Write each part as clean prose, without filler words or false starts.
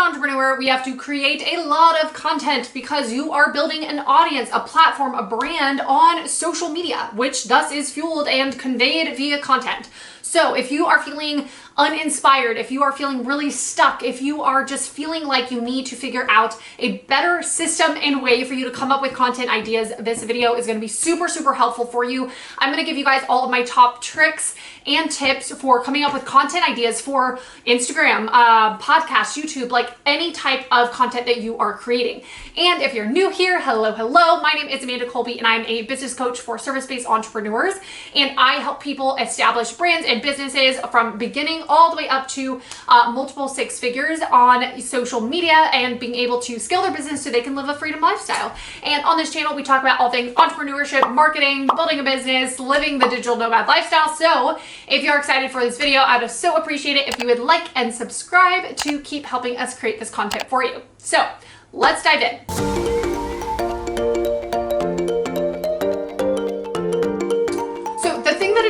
entrepreneur, we have to create a lot of content because you are building an audience, a platform, a brand on social media, which thus is fueled and conveyed via content. So if you are feeling uninspired, if you are feeling really stuck, if you are just feeling like you need to figure out a better system and way for you to come up with content ideas, this video is going to be super, super helpful for you. I'm going to give you guys all of my top tricks and tips for coming up with content ideas for Instagram, podcasts, YouTube, like any type of content that you are creating. And if you're new here, hello, hello. My name is Kolbye, and I'm a business coach for service-based entrepreneurs. And I help people establish brands and businesses from beginning all the way up to multiple six figures on social media and being able to scale their business so they can live a freedom lifestyle. And on this channel, we talk about all things entrepreneurship, marketing, building a business, living the digital nomad lifestyle. So if you're excited for this video, I would so appreciate it if you would like and subscribe to keep helping us create this content for you. So let's dive in.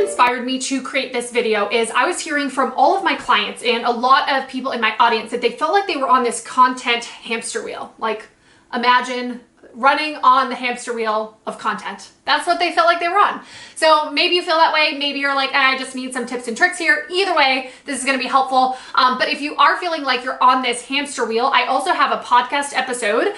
Inspired me to create this video is I was hearing from all of my clients and a lot of people in my audience that they felt like they were on this content hamster wheel. Like, imagine running on the hamster wheel of content. That's what they felt like they were on. So maybe you feel that way. Maybe you're like, I just need some tips and tricks here. Either way, this is going to be helpful. But if you are feeling like you're on this hamster wheel, I also have a podcast episode,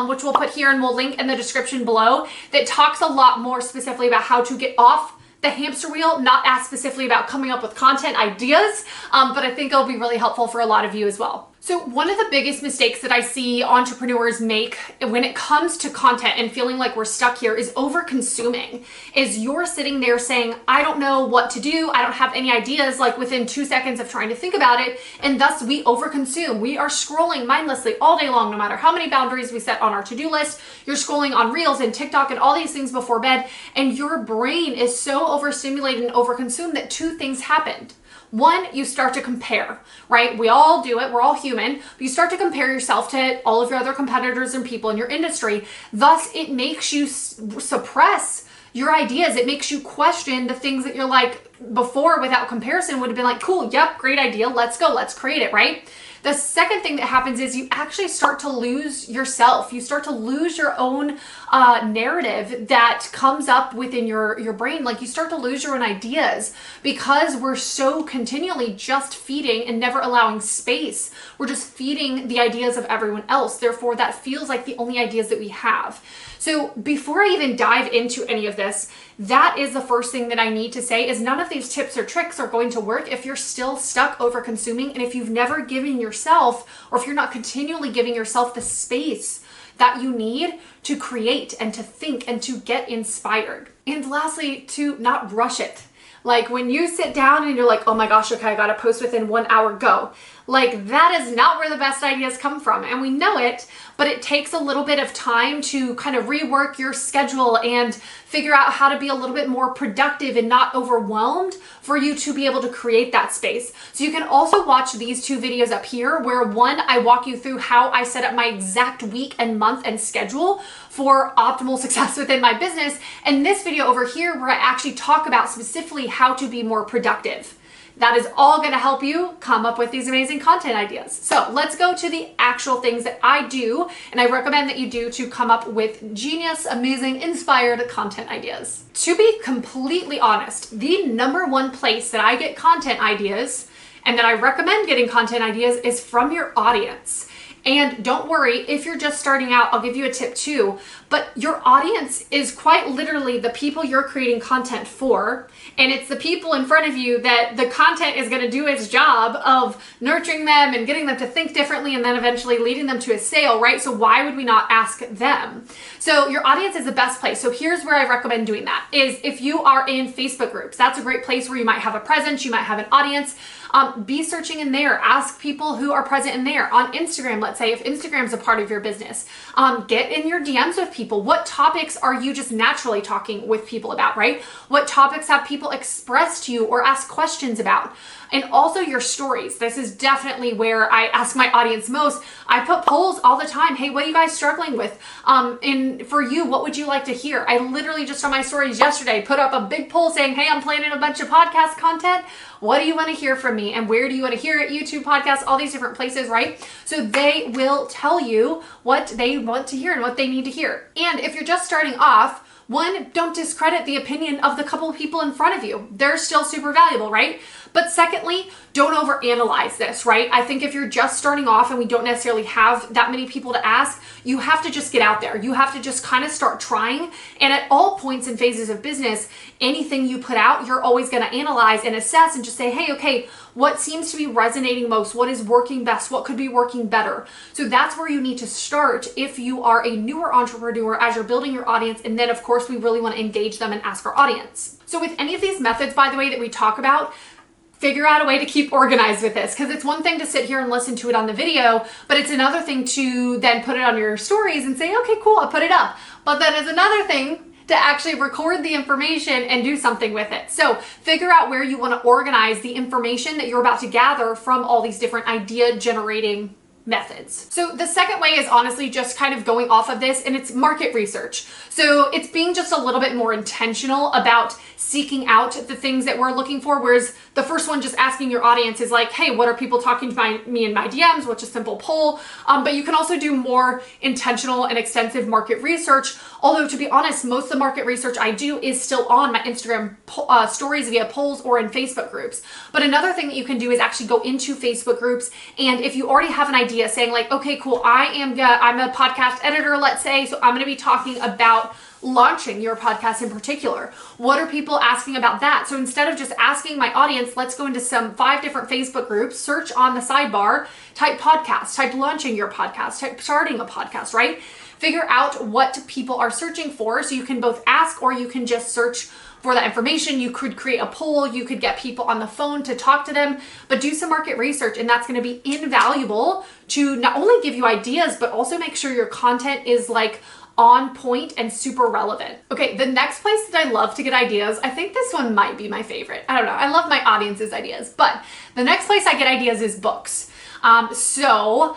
which we'll put here and we'll link in the description below, that talks a lot more specifically about how to get off the hamster wheel, not as specifically about coming up with content ideas, but I think it'll be really helpful for a lot of you as well. So one of the biggest mistakes that I see entrepreneurs make when it comes to content and feeling like we're stuck here is over-consuming. Is you're sitting there saying, I don't know what to do. I don't have any ideas, like within 2 seconds of trying to think about it. And thus we over-consume. We are scrolling mindlessly all day long, no matter how many boundaries we set on our to-do list. You're scrolling on Reels and TikTok and all these things before bed. And your brain is so overstimulated and over-consumed that 2 things happened. One, you start to compare, right? We all do it. We're all human. But you start to compare yourself to all of your other competitors and people in your industry. Thus, it makes you suppress your ideas. It makes you question the things that you're like before without comparison would have been like, cool, yep, great idea. Let's go. Let's create it, right? The second thing that happens is you actually start to lose yourself. You start to lose your own narrative that comes up within your brain. Like you start to lose your own ideas because we're so continually just feeding and never allowing space. We're just feeding the ideas of everyone else. Therefore, that feels like the only ideas that we have. So before I even dive into any of this, that is the first thing that I need to say is none of these tips or tricks are going to work if you're still stuck over consuming and if you've never given yourself, or if you're not continually giving yourself the space that you need to create and to think and to get inspired. And lastly, to not rush it. Like when you sit down and you're like, oh my gosh, okay, I gotta post within 1 hour, go. Like that is not where the best ideas come from. And we know it, but it takes a little bit of time to kind of rework your schedule and figure out how to be a little bit more productive and not overwhelmed for you to be able to create that space. So you can also watch these 2 videos up here where one, I walk you through how I set up my exact week and month and schedule for optimal success within my business. And this video over here where I actually talk about specifically how to be more productive. That is all going to help you come up with these amazing content ideas. So let's go to the actual things that I do and I recommend that you do to come up with genius, amazing, inspired content ideas. To be completely honest, the #1 place that I get content ideas and that I recommend getting content ideas is from your audience. And don't worry, if you're just starting out, I'll give you a tip too, but your audience is quite literally the people you're creating content for, and it's the people in front of you that the content is gonna do its job of nurturing them and getting them to think differently and then eventually leading them to a sale, right? So why would we not ask them? So your audience is the best place. So here's where I recommend doing that, is if you are in Facebook groups, that's a great place where you might have a presence, you might have an audience. Be searching in there. Ask people who are present in there. On Instagram, let's say, if Instagram's a part of your business, get in your DMs with people. What topics are you just naturally talking with people about, right? What topics have people expressed to you or asked questions about? And also your stories. This is definitely where I ask my audience most. I put polls all the time. Hey, what are you guys struggling with? And for you, what would you like to hear? I literally just on my stories yesterday put up a big poll saying, hey, I'm planning a bunch of podcast content. What do you want to hear from me? And where do you want to hear it? YouTube, podcasts, all these different places, right? So they will tell you what they want to hear and what they need to hear. And if you're just starting off, one, don't discredit the opinion of the couple of people in front of you. They're still super valuable, right? But secondly, don't overanalyze this, right? I think if you're just starting off and we don't necessarily have that many people to ask, you have to just get out there. You have to just kind of start trying. And at all points and phases of business, anything you put out, you're always going to analyze and assess and just say, hey, okay, what seems to be resonating most? What is working best? What could be working better? So that's where you need to start if you are a newer entrepreneur as you're building your audience. And then of course, we really want to engage them and ask our audience. So with any of these methods, by the way, that we talk about, figure out a way to keep organized with this, because it's one thing to sit here and listen to it on the video, but it's another thing to then put it on your stories and say, okay, cool, I'll put it up. But then it's another thing to actually record the information and do something with it. So figure out where you want to organize the information that you're about to gather from all these different idea generating methods. So the second way is honestly just kind of going off of this, and it's market research. So it's being just a little bit more intentional about seeking out the things that we're looking for, whereas the first one, just asking your audience, is like, hey, what are people talking to me in my DMs, which is a simple poll. But you can also do more intentional and extensive market research. Although to be honest, most of the market research I do is still on my Instagram stories via polls or in Facebook groups. But another thing that you can do is actually go into Facebook groups. And if you already have an idea saying like, okay, cool, I'm a podcast editor, let's say, so I'm going to be talking about launching your podcast in particular. What are people asking about that? So instead of just asking my audience, let's go into 5 different Facebook groups, search on the sidebar, type podcast, type launching your podcast, type starting a podcast, right? Figure out what people are searching for. So you can both ask or you can just search for that information. You could create a poll, you could get people on the phone to talk to them, but do some market research, and that's going to be invaluable to not only give you ideas, but also make sure your content is like on point and super relevant. Okay, the next place that I love to get ideas, I think this one might be my favorite. I don't know. I love my audience's ideas, but the next place I get ideas is books. So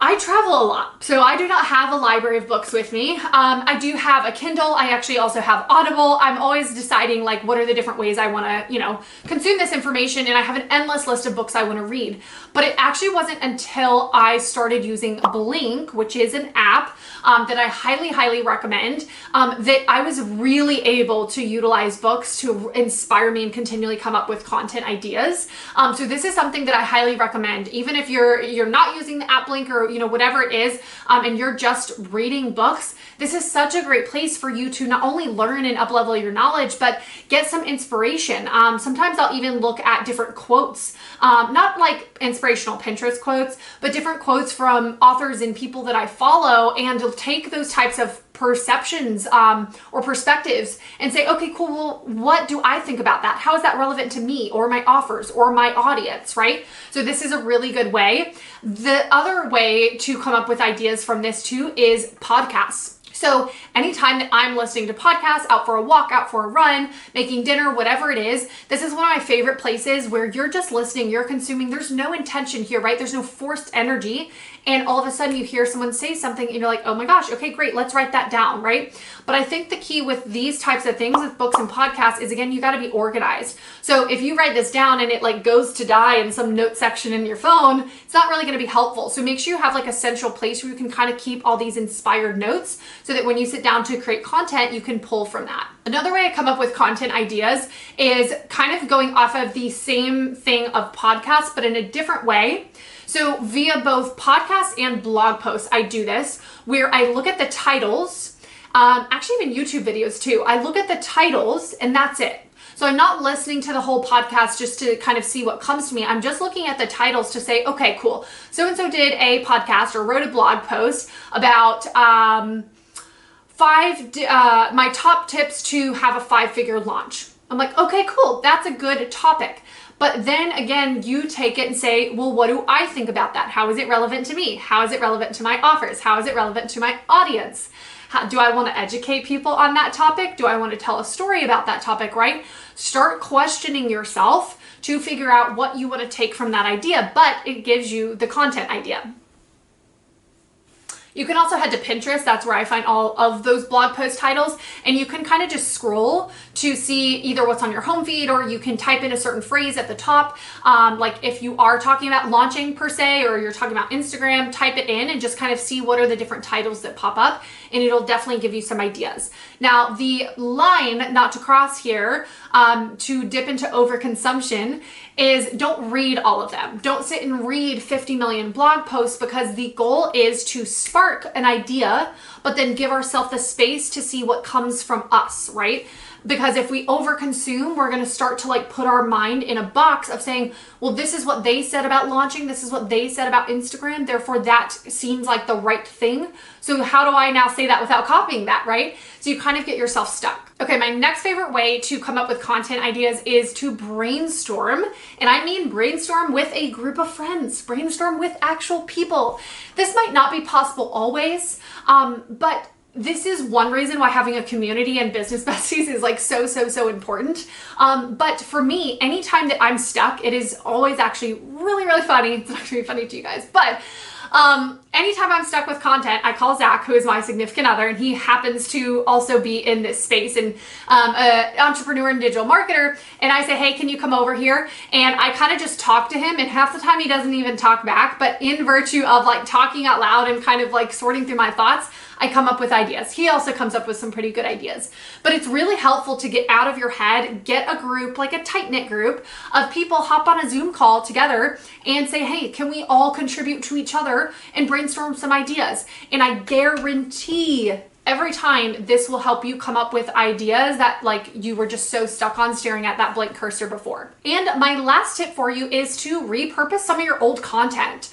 I travel a lot, so I do not have a library of books with me. I do have a Kindle. I actually also have Audible. I'm always deciding like what are the different ways I want to, consume this information, and I have an endless list of books I want to read. But it actually wasn't until I started using Blink, which is an app that I highly, highly recommend, that I was really able to utilize books to inspire me and continually come up with content ideas. So this is something that I highly recommend, even if you're not using the app Blink or whatever it is, and you're just reading books. This is such a great place for you to not only learn and up-level your knowledge, but get some inspiration. Sometimes I'll even look at different quotes, not like inspirational Pinterest quotes, but different quotes from authors and people that I follow, and take those types of perceptions or perspectives and say, okay, cool, well, what do I think about that? How is that relevant to me or my offers or my audience, right? So this is a really good way. The other way to come up with ideas from this too is podcasts. So anytime that I'm listening to podcasts, out for a walk, out for a run, making dinner, whatever it is, this is one of my favorite places where you're just listening, you're consuming. There's no intention here, right? There's no forced energy. And all of a sudden you hear someone say something and you're like, oh my gosh, okay, great, let's write that down, right? But I think the key with these types of things with books and podcasts is, again, you got to be organized. So if you write this down and it like goes to die in some note section in your phone, it's not really going to be helpful. So make sure you have like a central place where you can kind of keep all these inspired notes so that when you sit down to create content, you can pull from that. Another way I come up with content ideas is kind of going off of the same thing of podcasts, but in a different way. So via both podcasts and blog posts, I do this where I look at the titles, actually even YouTube videos too. I look at the titles and that's it. So I'm not listening to the whole podcast just to kind of see what comes to me. I'm just looking at the titles to say, okay, cool. So-and-so did a podcast or wrote a blog post about my top tips to have a 5-figure launch. I'm like, okay, cool. That's a good topic. But then again, you take it and say, well, what do I think about that? How is it relevant to me? How is it relevant to my offers? How is it relevant to my audience? Do I want to educate people on that topic? Do I want to tell a story about that topic, right? Start questioning yourself to figure out what you want to take from that idea, but it gives you the content idea. You can also head to Pinterest. That's where I find all of those blog post titles, and you can kind of just scroll to see either what's on your home feed, or you can type in a certain phrase at the top. Like if you are talking about launching per se, or you're talking about Instagram, type it in and just kind of see what are the different titles that pop up, and it'll definitely give you some ideas. Now, the line not to cross here, to dip into overconsumption, is don't read all of them. Don't sit and read 50 million blog posts, because the goal is to spark an idea, but then give ourselves the space to see what comes from us, right? Because if we overconsume, we're going to start to like put our mind in a box of saying, well, this is what they said about launching. This is what they said about Instagram. Therefore, that seems like the right thing. So how do I now say that without copying that, right? So you kind of get yourself stuck. Okay, my next favorite way to come up with content ideas is to brainstorm. And I mean brainstorm with a group of friends, brainstorm with actual people. This might not be possible always, but this is one reason why having a community and business besties is like so important. But for me, anytime that I'm stuck, it is always actually really funny. It's not gonna be funny to you guys, but anytime I'm stuck with content, I call Zach, who is my significant other, and he happens to also be in this space and an entrepreneur and digital marketer. And I say, hey, can you come over here? And I kind of just talk to him, and half the time he doesn't even talk back, but in virtue of like talking out loud and kind of like sorting through my thoughts, I come up with ideas. He also comes up with some pretty good ideas. But it's really helpful to get out of your head, get a group, like a tight-knit group of people, hop on a Zoom call together and say, hey, can we all contribute to each other and brainstorm some ideas? And I guarantee every time this will help you come up with ideas that like you were just so stuck on staring at that blank cursor before. And my last tip for you is to repurpose some of your old content.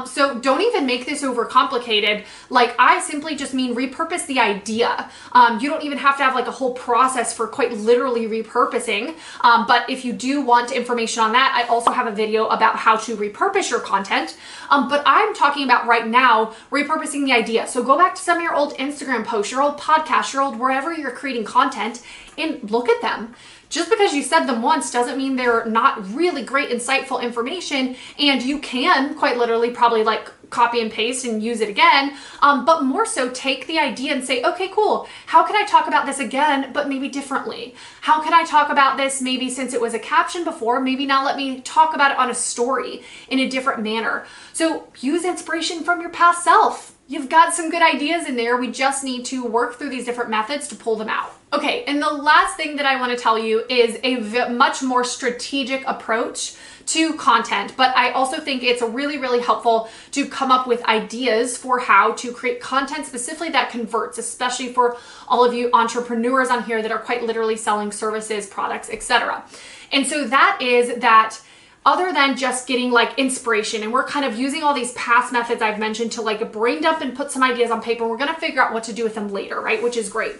So don't even make this overcomplicated. Like I simply just mean repurpose the idea. You don't even have to have like a whole process for quite literally repurposing. But if you do want information on that, I also have a video about how to repurpose your content. But I'm talking about right now, repurposing the idea. So go back to some of your old Instagram posts, your old podcasts, your old wherever you're creating content, and look at them. Just because you said them once doesn't mean they're not really great, insightful information, and you can quite literally probably like copy and paste and use it again, but more so take the idea and say, okay, cool, how can I talk about this again, but maybe differently? How can I talk about this maybe since it was a caption before, maybe now let me talk about it on a story in a different manner. So use inspiration from your past self. You've got some good ideas in there. We just need to work through these different methods to pull them out. Okay, and the last thing that I want to tell you is a much more strategic approach to content, but I also think it's really helpful to come up with ideas for how to create content specifically that converts, especially for all of you entrepreneurs on here that are quite literally selling services, products, etc. And so that is that other than just getting like inspiration, and we're kind of using all these past methods I've mentioned to like brain dump and put some ideas on paper, we're going to figure out what to do with them later, right? Which is great.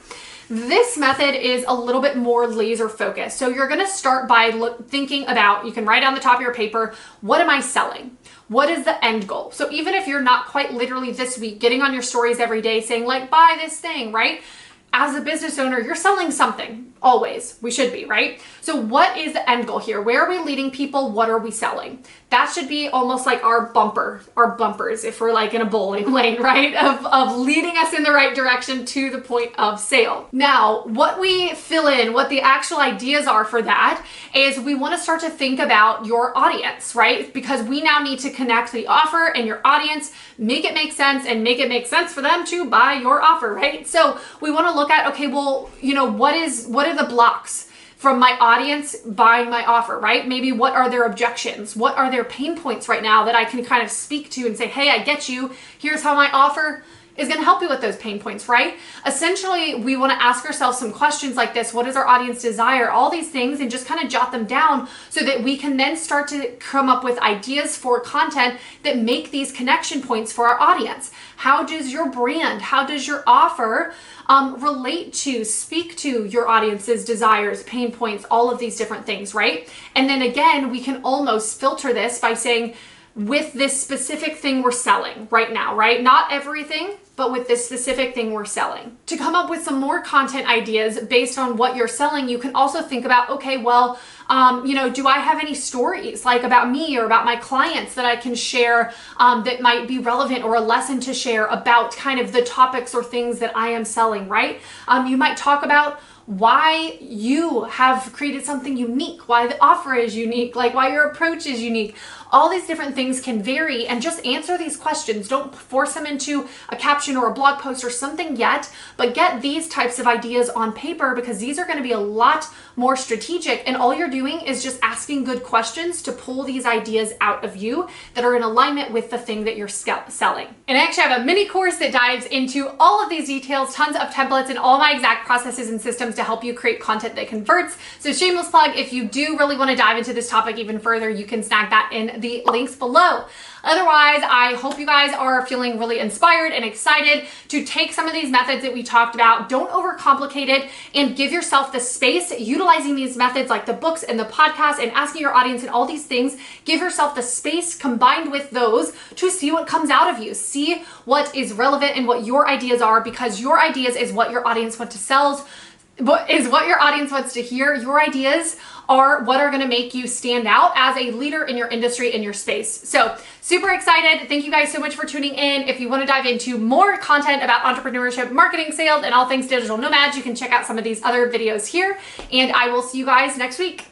This method is a little bit more laser focused. So you're going to start by thinking about, you can write on the top of your paper, what am I selling? What is the end goal? So even if you're not quite literally this week getting on your stories every day saying like, buy this thing, right? As a business owner, you're selling something. Always. We should be, right? So what is the end goal here? Where are we leading people? What are we selling? That should be almost like our bumpers, if we're like in a bowling lane, right? Of leading us in the right direction to the point of sale. Now, what we fill in, what the actual ideas are for that is we want to start to think about your audience, right? Because we now need to connect the offer and your audience, make it make sense, and make it make sense for them to buy your offer, right? So we want to look at, okay, well, you know, what are the blocks from my audience buying my offer, right? Maybe what are their objections? What are their pain points right now that I can kind of speak to and say, hey, I get you. Here's how my offer is going to help you with those pain points, right? Essentially, we want to ask ourselves some questions like this. What does our audience desire? All these things, and just kind of jot them down so that we can then start to come up with ideas for content that make these connection points for our audience. How does your brand, how does your offer relate to, speak to your audience's desires, pain points, all of these different things, right? And then again, we can almost filter this by saying, with this specific thing we're selling right now, right? Not everything, but with this specific thing we're selling. To come up with some more content ideas based on what you're selling, you can also think about, okay, well, do I have any stories like about me or about my clients that I can share that might be relevant, or a lesson to share about kind of the topics or things that I am selling, right? You might talk about why you have created something unique, why the offer is unique, like why your approach is unique. All these different things can vary, and just answer these questions. Don't force them into a caption or a blog post or something yet, but get these types of ideas on paper, because these are going to be a lot more strategic, and all you're doing is just asking good questions to pull these ideas out of you that are in alignment with the thing that you're selling. And I actually have a mini course that dives into all of these details, tons of templates, and all my exact processes and systems to help you create content that converts. So shameless plug, if you do really want to dive into this topic even further, you can snag that in the links below. Otherwise, I hope you guys are feeling really inspired and excited to take some of these methods that we talked about. Don't overcomplicate it, and give yourself the space utilizing these methods like the books and the podcast and asking your audience and all these things. Give yourself the space combined with those to see what comes out of you. See what is relevant and what your ideas are, because your ideas is what your audience wants to sell, is what your audience wants to hear. Your ideas are what are going to make you stand out as a leader in your industry, in your space. So super excited. Thank you guys so much for tuning in. If you want to dive into more content about entrepreneurship, marketing, sales, and all things digital nomads, you can check out some of these other videos here, and I will see you guys next week.